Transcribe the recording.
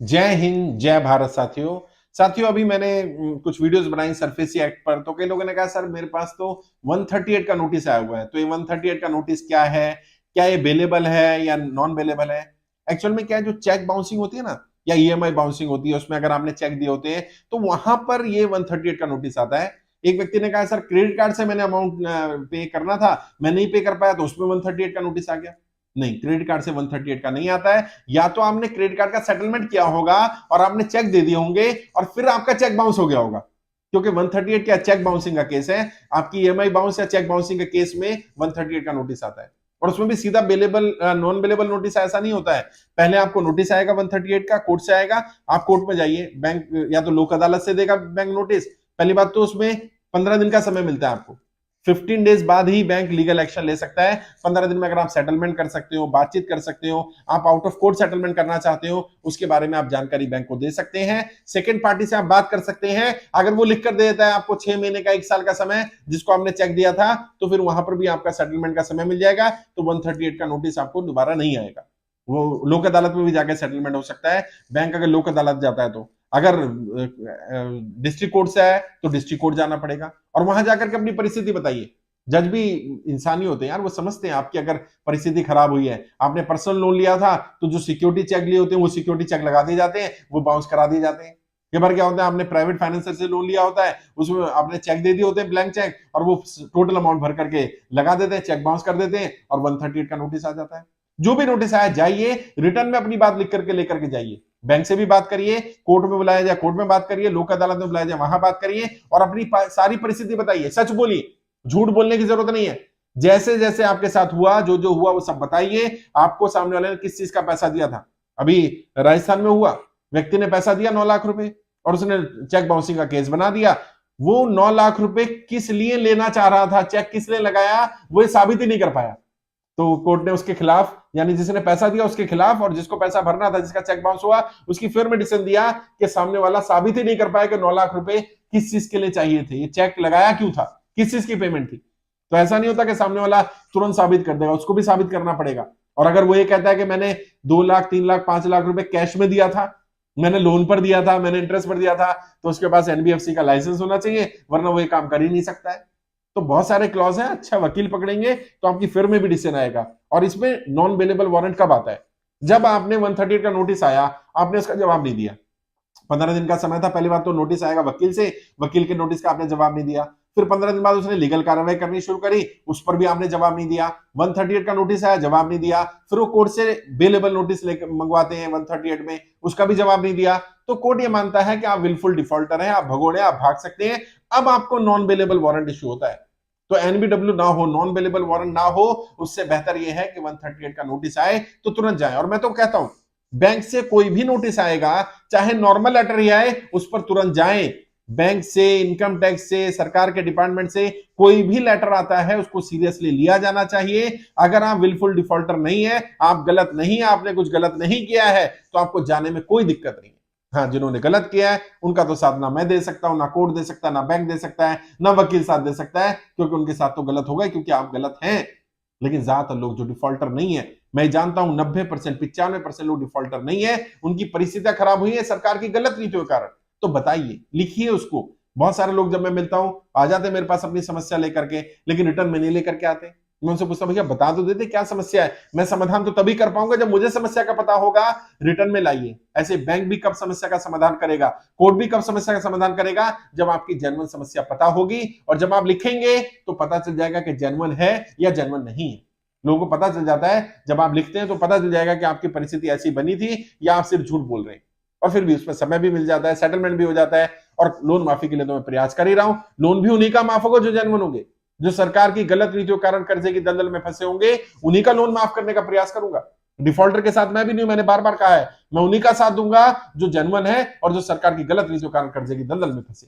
जय हिंद, जय भारत साथियों। साथियों अभी मैंने कुछ वीडियोस बनाई सरफेसी एक्ट पर, तो कई लोगों ने कहा सर मेरे पास तो 138 का नोटिस आया हुआ है, तो ये 138 का नोटिस क्या है, क्या ये बेलेबल है या नॉन बेलेबल है। एक्चुअल में क्या है, जो चेक बाउंसिंग होती है ना या ईएमआई बाउंसिंग होती है, उसमें अगर आपने चेक दिए होते हैं तो वहां पर ये 138 का नोटिस आता है। एक व्यक्ति ने कहा सर क्रेडिट कार्ड से मैंने अमाउंट पे करना था, मैं नहीं पे कर पाया, तो उसमें 138 का नोटिस आ गया। नहीं, क्रेडिट कार्ड से 138 का नहीं आता है। या तो आपने क्रेडिट कार्ड का सेटलमेंट किया होगा और आपने चेक दे दिए होंगे और फिर आपका चेक बाउंस हो गया होगा, क्योंकि 138 क्या चेक बाउंसिंग का केस है। आपकी ईएमआई बाउंस या चेक बाउंसिंग के केस में 138 का नोटिस आता है, और उसमें भी सीधा बेलेबल नॉन बेलेबल नोटिस ऐसा नहीं होता है। पहले आपको नोटिस आएगा 138 का, कोर्ट से आएगा, आप कोर्ट में जाइए, बैंक या तो लोक अदालत से देगा बैंक नोटिस। पहली बात तो उसमें 15 दिन का समय मिलता है आपको, 15 डेज बाद ही बैंक लीगल एक्शन ले सकता है। 15 दिन में अगर आप सेटलमेंट कर सकते हो, बातचीत कर सकते हो, आप आउट ऑफ कोर्ट सेटलमेंट करना चाहते हो, उसके बारे में आप जानकारी बैंक को दे सकते हैं। सेकंड पार्टी से आप बात कर सकते हैं, अगर वो लिख कर दे देता है आपको 6 महीने का 1 साल का समय जिसको आपने चेक दिया था, तो फिर वहां पर भी आपका सेटलमेंट का समय मिल जाएगा, तो 138 का नोटिस आपको दोबारा नहीं आएगा। वो लोक अदालत में भी जाकर सेटलमेंट हो सकता है, बैंक अगर लोक अदालत जाता है तो। अगर डिस्ट्रिक्ट कोर्ट से आए तो डिस्ट्रिक्ट कोर्ट जाना पड़ेगा और वहां जाकर के अपनी परिस्थिति बताइए। जज भी इंसानी होते हैं यार, वो समझते हैं आपकी अगर परिस्थिति खराब हुई है। आपने पर्सनल लोन लिया था तो जो सिक्योरिटी चेक लिए होते हैं वो सिक्योरिटी चेक लगा दिए जाते हैं, वो बाउंस करा दिए जाते हैं। कई बार क्या होता है, आपने प्राइवेट फाइनेंसर से लोन लिया होता है, उसमें आपने चेक दे दिए होते हैं, ब्लैंक चेक, और वो टोटल अमाउंट भर करके लगा देते हैं, चेक बाउंस कर देते हैं और 138 का नोटिस आ जाता है। जो भी नोटिस आया जाइए, रिटर्न में अपनी बात लिख करके लेकर के जाइए, बैंक से भी बात करिए, कोर्ट में बुलाया जाए कोर्ट में बात करिए, लोक अदालत में बुलाया जाए वहां बात करिए, और अपनी सारी परिस्थिति बताइए, सच बोलिए, झूठ बोलने की जरूरत नहीं है। जैसे जैसे आपके साथ हुआ, जो जो हुआ वो सब बताइए। आपको सामने वाले ने किस चीज का पैसा दिया था, अभी राजस्थान में हुआ, व्यक्ति ने पैसा दिया 9 लाख रुपए और उसने चेक बाउंसिंग का केस बना दिया। वो 9 लाख रुपए किस लिए लेना चाह रहा था, चेक किस लिए लगाया, वो साबित ही नहीं कर पाया। तो कोर्ट ने उसके खिलाफ, यानी जिसने पैसा दिया उसके खिलाफ, और जिसको पैसा भरना था, जिसका चेक बाउंस हुआ, उसकी फेवर में डिसीजन दिया कि सामने वाला साबित ही नहीं कर पाया कि 9 लाख रुपए किस चीज के लिए चाहिए थे, ये चेक लगाया क्यों था, किस चीज की पेमेंट थी। तो ऐसा नहीं होता कि सामने वाला तुरंत साबित कर देगा, उसको भी साबित करना पड़ेगा। और अगर वो ये कहता है कि मैंने 2 लाख 3 लाख 5 लाख रुपए कैश में दिया था, मैंने लोन पर दिया था, मैंने इंटरेस्ट पर दिया था, तो उसके पास एनबीएफसी का लाइसेंस होना चाहिए, वरना वो ये काम कर ही नहीं सकता है। तो बहुत सारे क्लॉज हैं, अच्छा वकील पकड़ेंगे तो आपकी फिर में भी डिसीजन आएगा। और इसमें नॉन बेलेबल वारंट कब आता है, जब आपने 138 का नोटिस आया, आपने उसका जवाब नहीं दिया। 15 दिन का समय था, पहली बात तो नोटिस आएगा वकील से, वकील के नोटिस का आपने जवाब नहीं दिया। फिर 15 दिन बाद उसने लीगल कार्रवाई करनी शुरू करी, उस पर भी आपने जवाब नहीं दिया। 138 का नोटिस आया, जवाब नहीं दिया। फिर वो कोर्ट से बेलेबल नोटिस लेकर मंगवाते हैं 138 में, उसका भी जवाब नहीं दिया। तो कोर्ट ये मानता है कि आप विलफुल डिफॉल्टर हैं, आप भगोड़े, आप भाग सकते हैं। अब आपको नॉन बेलेबल वारंट इश्यू होता है। तो एनबीडब्ल्यू ना हो, नॉन बेलेबल वारंट ना हो, उससे बेहतर यह है कि 138 का नोटिस आए तो तुरंत जाए। और मैं तो कहता हूं, बैंक से कोई भी नोटिस आएगा, चाहे नॉर्मल लेटर ही आए, उस पर तुरंत जाएं। बैंक से, इनकम टैक्स से, सरकार के डिपार्टमेंट से कोई भी लेटर आता है उसको सीरियसली लिया जाना चाहिए। अगर आप विलफुल डिफॉल्टर नहीं है, आप गलत नहीं है, आपने कुछ गलत नहीं किया है, तो आपको जाने में कोई दिक्कत नहीं है। हाँ, जिन्होंने गलत किया है उनका तो साथ ना मैं दे सकता हूं, ना कोर्ट दे सकता है, ना बैंक दे सकता है, ना वकील साथ दे सकता है, क्योंकि उनके साथ तो गलत होगा क्योंकि आप गलत हैं। लेकिन ज्यादातर लोग जो डिफॉल्टर नहीं है, मैं जानता हूं 90% 95% लोग डिफॉल्टर नहीं है, उनकी परिस्थितियां खराब हुई है सरकार की गलत नीतियों के कारण। तो बताइए, लिखिए उसको। बहुत सारे लोग जब मैं मिलता हूं आ जाते मेरे पास अपनी समस्या लेकर के, लेकिन रिटर्न में नहीं लेकर के आते। मैं उनसे पूछता हूं भैया बता तो देते क्या समस्या है, मैं समाधान तो तभी कर पाऊंगा जब मुझे समस्या का पता होगा। रिटर्न में लाइए। ऐसे बैंक भी कब समस्या का समाधान करेगा, कोर्ट भी कब समस्या का समाधान करेगा, जब आपकी जेन्युइन समस्या पता होगी। और जब आप लिखेंगे तो पता चल जाएगा कि जेन्युइन है या जेन्युइन नहीं है। लोगों को पता चल जाता है, जब आप लिखते हैं तो पता चल जाएगा कि आपकी परिस्थिति ऐसी बनी थी या आप सिर्फ झूठ बोल रहे हैं। और फिर भी उसमें समय भी मिल जाता है, सेटलमेंट भी हो जाता है। और लोन माफी के लिए तो मैं प्रयास कर ही रहा हूं। लोन भी उन्हीं का माफ होगा जो जेन्युइन होंगे, जो सरकार की गलत नीतियों के कारण कर्जे की दलदल में फंसे होंगे, उन्हीं का लोन माफ करने का प्रयास करूंगा। डिफॉल्टर के साथ मैं भी नहीं, मैंने बार बार कहा है, मैं उन्हीं का साथ दूंगा जो जेन्युइन है और जो सरकार की गलत नीतियों के कारण कर्जे की दलदल में फंसे।